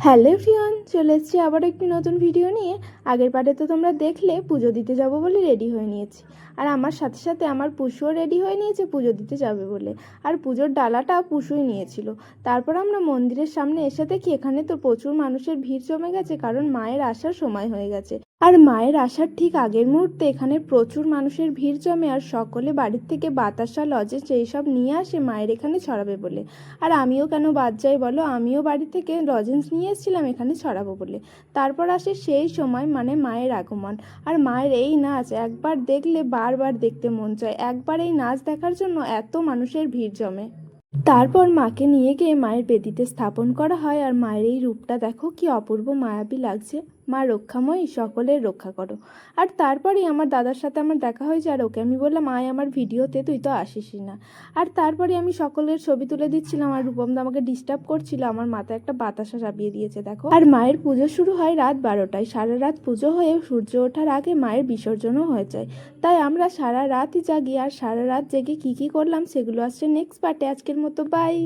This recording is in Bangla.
হ্যালো এভরিওয়ান, চলে এসেছি আবার একটি নতুন ভিডিও নিয়ে। আগের পার্টে তো তোমরা দেখলে পুজো দিতে যাব বলে রেডি হয়ে নিয়েছি, আর আমার সাথে সাথে আমার পুষুও রেডি হয়ে নিয়েছে পুজো দিতে যাবে বলে। আর পুজোর ডালাটা পুষুই নিয়েছিল। তারপর আমরা মন্দিরের সামনে এসে দেখি এখানে তো প্রচুর মানুষের ভিড় জমে গেছে, কারণ মায়ের আসার সময় হয়ে গেছে। আর মায়ের আসার ঠিক আগের মুহূর্তে এখানে প্রচুর মানুষের ভিড় জমে, আর সকলে বাড়ির থেকে বাতাসা লজেন্স সেই সব নিয়ে আসে মায়ের এখানে ছড়াবে বলে। আর আমিও কেন বাদ যাই বলো, আমিও বাড়ি থেকে লজেন্স নিয়ে এসেছিলাম এখানে ছড়াবো বলে। তারপর আসে সেই সময়, মানে মায়ের আগমন। আর মায়ের এই নাচ একবার দেখলে বারবার দেখতে মন চায়, একবার এই নাচ দেখার জন্য এত মানুষের ভিড় জমে। তারপর মাকে নিয়ে গিয়ে মায়ের বেদিতে স্থাপন করা হয়। আর মায়ের এই রূপটা দেখো কি অপূর্ব মায়াবী লাগছে। মা রক্ষাময়ী, সকলের রক্ষা করো। আর তারপরেই আমার দাদার সাথে আমার দেখা হয়েছে, আর ওকে আমি বললাম আয় আমার ভিডিওতে, তুই তো আসিসই না। আর তারপরে আমি সকলের ছবি তুলে দিচ্ছিলাম, আর রূপমদা আমাকে ডিস্টার্ব করছিল, আমার মাথায় একটা বাতাসা চাপিয়ে দিয়েছে দেখো। আর মায়ের পুজো শুরু হয় রাত 12টায়। সারা রাত পুজো হয়ে সূর্য ওঠার আগে মায়ের বিসর্জনও হয়ে যায়। তাই আমরা সারা রাতই জাগি, আর সারা রাত জেগে কী কী করলাম সেগুলো আসছে নেক্সট পার্টে। আজকের মতো বাই।